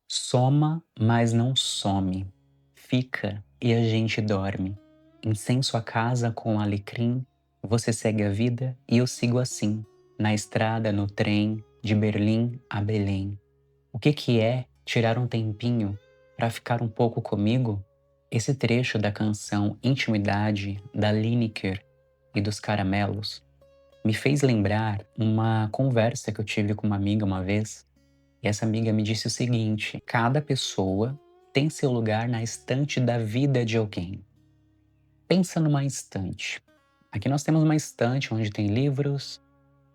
Soma, mas não some. Fica e a gente dorme. Incenso a casa com alecrim. Você segue a vida e eu sigo assim. Na estrada, no trem, de Berlim a Belém. O que é tirar um tempinho para ficar um pouco comigo? Esse trecho da canção Intimidade, da Lineker e dos Caramelos, me fez lembrar uma conversa que eu tive com uma amiga uma vez. E essa amiga me disse o seguinte: cada pessoa tem seu lugar na estante da vida de alguém. Pensa numa estante. Aqui nós temos uma estante onde tem livros,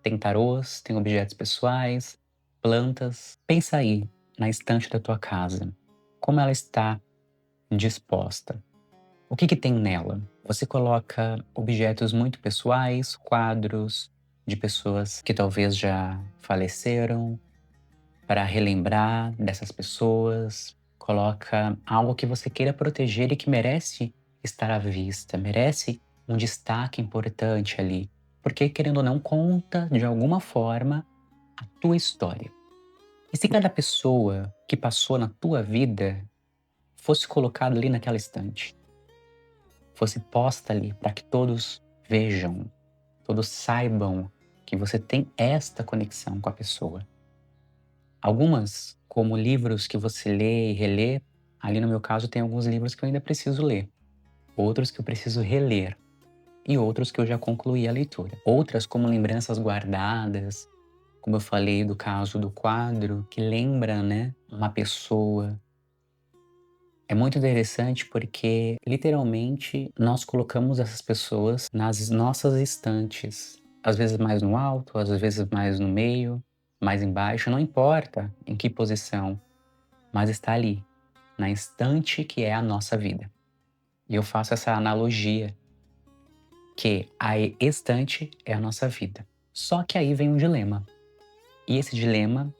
tem tarôs, tem objetos pessoais, plantas. Pensa aí na estante da tua casa. Como ela está disposta? O que tem nela? Você coloca objetos muito pessoais, quadros de pessoas que talvez já faleceram, para relembrar dessas pessoas. Coloca algo que você queira proteger e que merece estar à vista, merece um destaque importante ali, porque querendo ou não conta de alguma forma a tua história. E se cada pessoa que passou na tua vida fosse colocada ali naquela estante, fosse posta ali para que todos vejam, todos saibam que você tem esta conexão com a pessoa. Algumas, como livros que você lê e relê, ali no meu caso tem alguns livros que eu ainda preciso ler, outros que eu preciso reler e outros que eu já concluí a leitura. Outras como lembranças guardadas, como eu falei do caso do quadro, que lembra, né, uma pessoa. É muito interessante porque, literalmente, nós colocamos essas pessoas nas nossas estantes. Às vezes mais no alto, às vezes mais no meio, mais embaixo, não importa em que posição, mas está ali, na estante que é a nossa vida. E eu faço essa analogia que a estante é a nossa vida. Só que aí vem um dilema. E esse dilema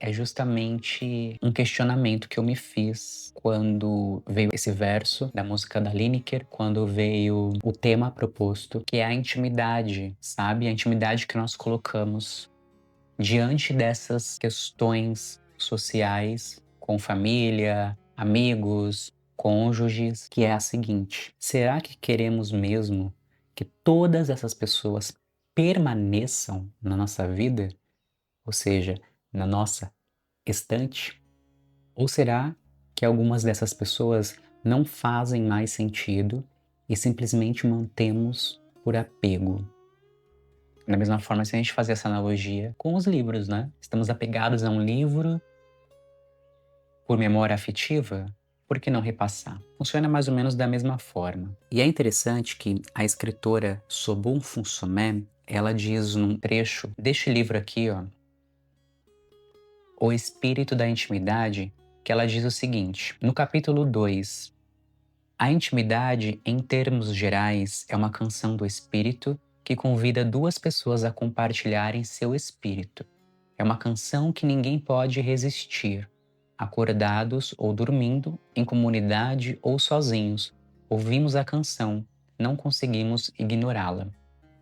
é justamente um questionamento que eu me fiz quando veio esse verso da música da Lineker, quando veio o tema proposto, que é a intimidade, sabe? A intimidade que nós colocamos diante dessas questões sociais, com família, amigos, cônjuges, que é a seguinte: será que queremos mesmo que todas essas pessoas permaneçam na nossa vida? Ou seja, na nossa estante? Ou será que algumas dessas pessoas não fazem mais sentido e simplesmente mantemos por apego? Da mesma forma, se a gente fazer essa analogia com os livros, né? Estamos apegados a um livro por memória afetiva, por que não repassar? Funciona mais ou menos da mesma forma. E é interessante que a escritora Sobun Funsomé, ela diz num trecho deste livro aqui, ó, O Espírito da Intimidade, que ela diz o seguinte, no capítulo 2: a intimidade, em termos gerais, é uma canção do espírito que convida duas pessoas a compartilharem seu espírito. É uma canção que ninguém pode resistir. Acordados ou dormindo, em comunidade ou sozinhos, ouvimos a canção, não conseguimos ignorá-la.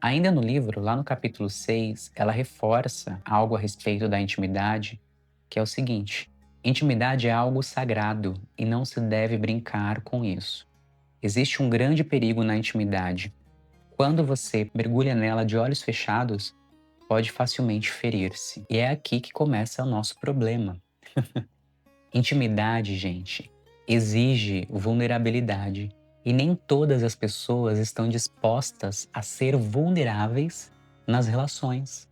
Ainda no livro, lá no capítulo 6, ela reforça algo a respeito da intimidade, que é o seguinte: intimidade é algo sagrado e não se deve brincar com isso. Existe um grande perigo na intimidade. Quando você mergulha nela de olhos fechados, pode facilmente ferir-se. E é aqui que começa o nosso problema. Intimidade, gente, exige vulnerabilidade. E nem todas as pessoas estão dispostas a ser vulneráveis nas relações.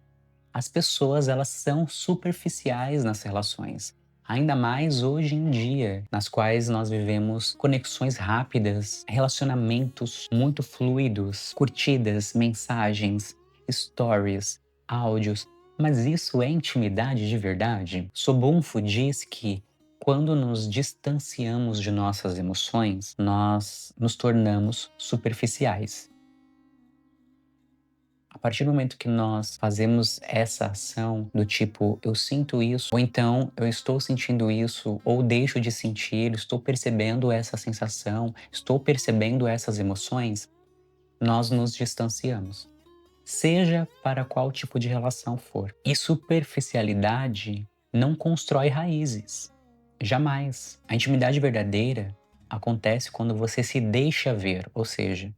As pessoas, elas são superficiais nas relações. Ainda mais hoje em dia, nas quais nós vivemos conexões rápidas, relacionamentos muito fluidos, curtidas, mensagens, stories, áudios. Mas isso é intimidade de verdade? Sobunfo diz que quando nos distanciamos de nossas emoções, nós nos tornamos superficiais. A partir do momento que nós fazemos essa ação do tipo, eu sinto isso, ou então eu estou sentindo isso, ou deixo de sentir, estou percebendo essa sensação, estou percebendo essas emoções, nós nos distanciamos. Seja para qual tipo de relação for. E superficialidade não constrói raízes. Jamais. A intimidade verdadeira acontece quando você se deixa ver, ou seja,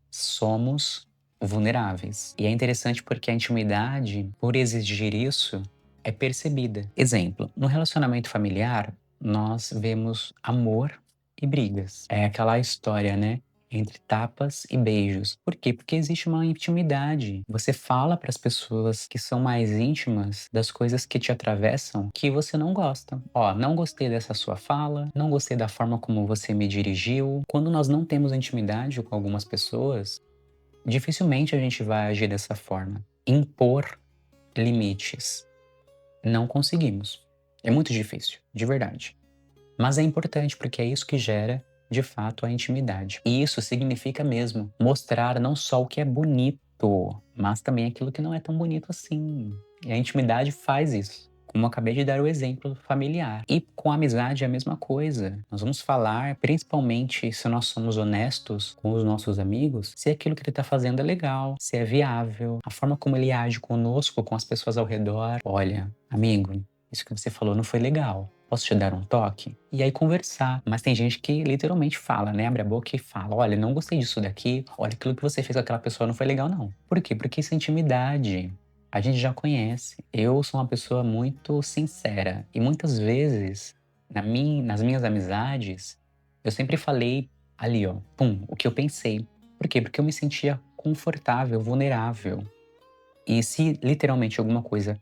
somos vulneráveis. E é interessante porque a intimidade, por exigir isso, é percebida. Exemplo, no relacionamento familiar, nós vemos amor e brigas. É aquela história, né? Entre tapas e beijos. Por quê? Porque existe uma intimidade. Você fala para as pessoas que são mais íntimas das coisas que te atravessam que você não gosta. Ó, não gostei dessa sua fala, não gostei da forma como você me dirigiu. Quando nós não temos intimidade com algumas pessoas, dificilmente a gente vai agir dessa forma. Impor limites. Não conseguimos. É muito difícil, de verdade. Mas é importante porque é isso que gera, de fato, a intimidade. E isso significa mesmo mostrar não só o que é bonito, mas também aquilo que não é tão bonito assim. E a intimidade faz isso. Como eu acabei de dar o exemplo familiar. E com a amizade é a mesma coisa. Nós vamos falar, principalmente se nós somos honestos com os nossos amigos, se aquilo que ele está fazendo é legal, se é viável, a forma como ele age conosco, com as pessoas ao redor. Olha, amigo, isso que você falou não foi legal. Posso te dar um toque? E aí conversar. Mas tem gente que literalmente fala, né? Abre a boca e fala: olha, não gostei disso daqui. Olha, aquilo que você fez com aquela pessoa não foi legal, não. Por quê? Porque isso é intimidade. A gente já conhece. Eu sou uma pessoa muito sincera. E muitas vezes, nas minhas amizades, eu sempre falei ali, ó, pum, o que eu pensei. Por quê? Porque eu me sentia confortável, vulnerável. E se literalmente alguma coisa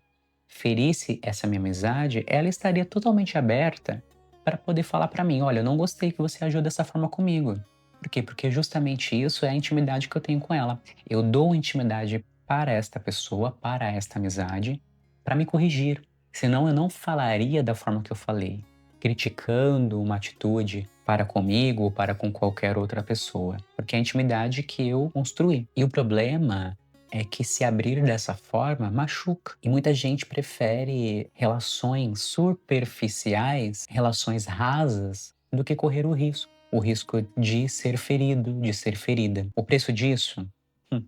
ferisse essa minha amizade, ela estaria totalmente aberta para poder falar para mim: olha, eu não gostei que você agiu dessa forma comigo. Por quê? Porque justamente isso é a intimidade que eu tenho com ela. Eu dou intimidade para esta pessoa, para esta amizade, para me corrigir. Senão eu não falaria da forma que eu falei, criticando uma atitude para comigo ou para com qualquer outra pessoa. Porque é a intimidade que eu construí. E o problema é que se abrir dessa forma machuca. E muita gente prefere relações superficiais, relações rasas, do que correr o risco de ser ferido, de ser ferida. O preço disso?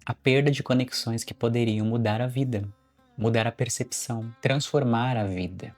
A perda de conexões que poderiam mudar a vida, mudar a percepção, transformar a vida.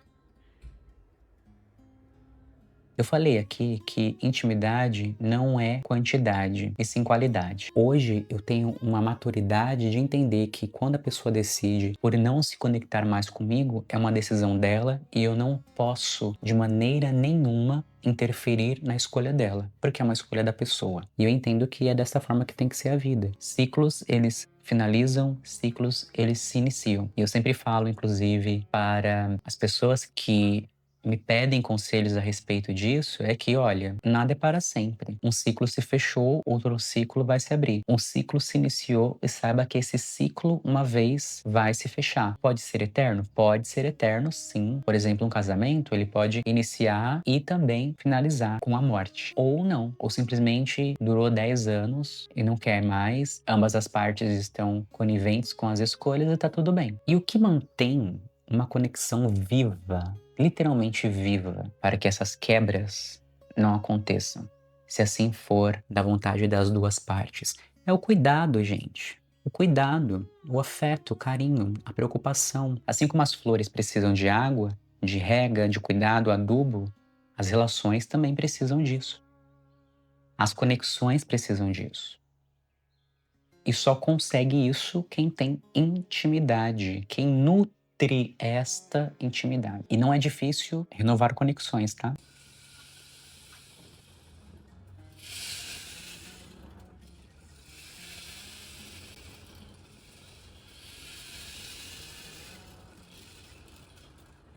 Eu falei aqui que intimidade não é quantidade, e sim qualidade. Hoje eu tenho uma maturidade de entender que quando a pessoa decide por não se conectar mais comigo, é uma decisão dela e eu não posso, de maneira nenhuma, interferir na escolha dela, porque é uma escolha da pessoa. E eu entendo que é dessa forma que tem que ser a vida. Ciclos, eles finalizam, ciclos, eles se iniciam. E eu sempre falo, inclusive, para as pessoas que me pedem conselhos a respeito disso é que, olha, nada é para sempre. Um ciclo se fechou, outro ciclo vai se abrir. Um ciclo se iniciou e saiba que esse ciclo, uma vez, vai se fechar. Pode ser eterno? Pode ser eterno, sim. Por exemplo, um casamento, ele pode iniciar e também finalizar com a morte. Ou não. Ou simplesmente durou 10 anos e não quer mais. Ambas as partes estão coniventes com as escolhas e tá tudo bem. E o que mantém uma conexão viva, literalmente viva, para que essas quebras não aconteçam, se assim for da vontade das duas partes. É o cuidado, gente. O cuidado, o afeto, o carinho, a preocupação. Assim como as flores precisam de água, de rega, de cuidado, adubo, as relações também precisam disso. As conexões precisam disso. E só consegue isso quem tem intimidade, quem nutre esta intimidade. E não é difícil renovar conexões, tá?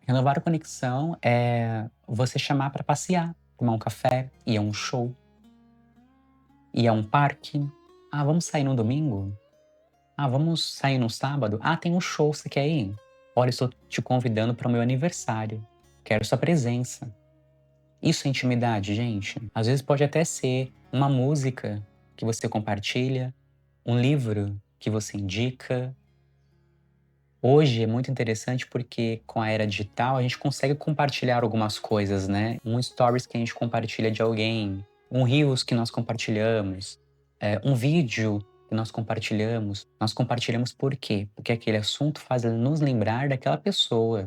Renovar conexão é você chamar para passear, tomar um café, ir a um show, ir a um parque. Ah, vamos sair no domingo? Ah, vamos sair no sábado? Ah, tem um show, você quer ir? Olha, estou te convidando para o meu aniversário. Quero sua presença. Isso é intimidade, gente. Às vezes pode até ser uma música que você compartilha, um livro que você indica. Hoje é muito interessante porque com a era digital a gente consegue compartilhar algumas coisas, né? Um stories que a gente compartilha de alguém, um reels que nós compartilhamos, um vídeo que nós compartilhamos. Nós compartilhamos por quê? Porque aquele assunto faz nos lembrar daquela pessoa.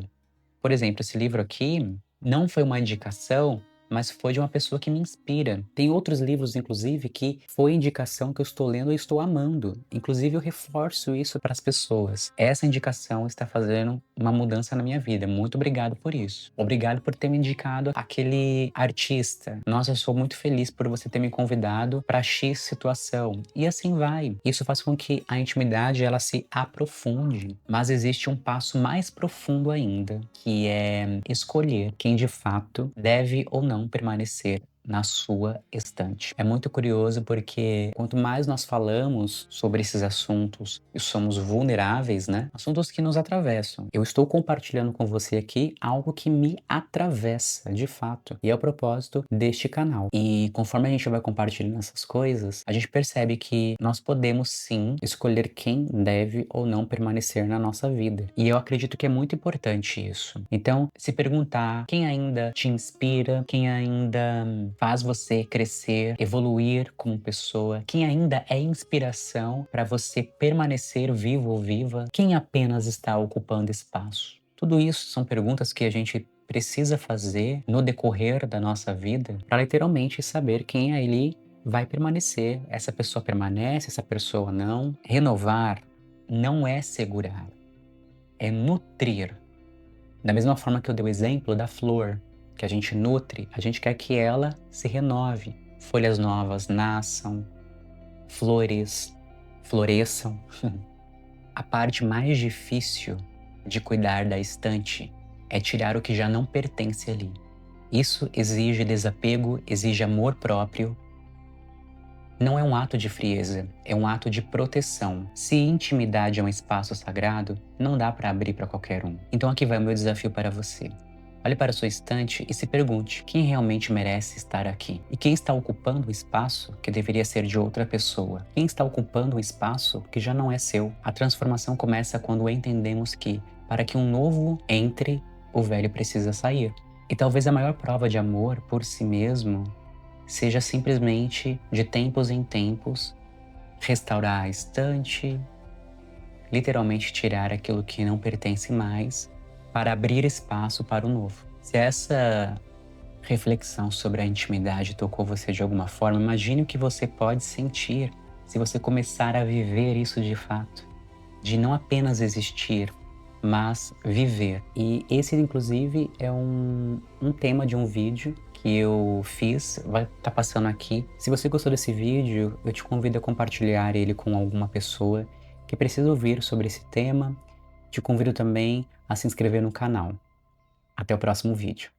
Por exemplo, esse livro aqui, Não foi uma indicação, mas foi de uma pessoa que me inspira. Tem outros livros, inclusive, que foi indicação que eu estou lendo e estou amando. Inclusive, eu reforço isso para as pessoas. Essa indicação está fazendo uma mudança na minha vida. Muito obrigado por isso. Obrigado por ter me indicado aquele artista. Nossa, eu sou muito feliz por você ter me convidado para X situação. E assim vai. Isso faz com que a intimidade ela se aprofunde. Mas existe um passo mais profundo ainda, que é escolher quem de fato deve ou não permanecer na sua estante. É muito curioso porque quanto mais nós falamos sobre esses assuntos e somos vulneráveis, né? Assuntos que nos atravessam. Eu estou compartilhando com você aqui algo que me atravessa, de fato. E é o propósito deste canal. E conforme a gente vai compartilhando essas coisas, a gente percebe que nós podemos sim escolher quem deve ou não permanecer na nossa vida. E eu acredito que é muito importante isso. Então, se perguntar quem ainda te inspira, quem ainda faz você crescer, evoluir como pessoa, quem ainda é inspiração para você permanecer vivo ou viva, quem apenas está ocupando espaço. Tudo isso são perguntas que a gente precisa fazer no decorrer da nossa vida para literalmente saber quem ali vai permanecer. Essa pessoa permanece, essa pessoa não. Renovar não é segurar, é nutrir. Da mesma forma que eu dei o exemplo da flor, que a gente nutre, a gente quer que ela se renove. Folhas novas nasçam, flores floresçam. A parte mais difícil de cuidar da estante é tirar o que já não pertence ali. Isso exige desapego, exige amor próprio. Não é um ato de frieza, é um ato de proteção. Se intimidade é um espaço sagrado, não dá para abrir para qualquer um. Então aqui vai o meu desafio para você. Olhe para a sua estante e se pergunte quem realmente merece estar aqui. E quem está ocupando o espaço que deveria ser de outra pessoa. Quem está ocupando o espaço que já não é seu. A transformação começa quando entendemos que, para que um novo entre, o velho precisa sair. E talvez a maior prova de amor por si mesmo seja simplesmente, de tempos em tempos, restaurar a estante, literalmente tirar aquilo que não pertence mais, para abrir espaço para o novo. Se essa reflexão sobre a intimidade tocou você de alguma forma, imagine o que você pode sentir se você começar a viver isso de fato. De não apenas existir, mas viver. E esse, inclusive, é um tema de um vídeo que eu fiz, vai estar passando aqui. Se você gostou desse vídeo, eu te convido a compartilhar ele com alguma pessoa que precisa ouvir sobre esse tema. Te convido também a se inscrever no canal. Até o próximo vídeo.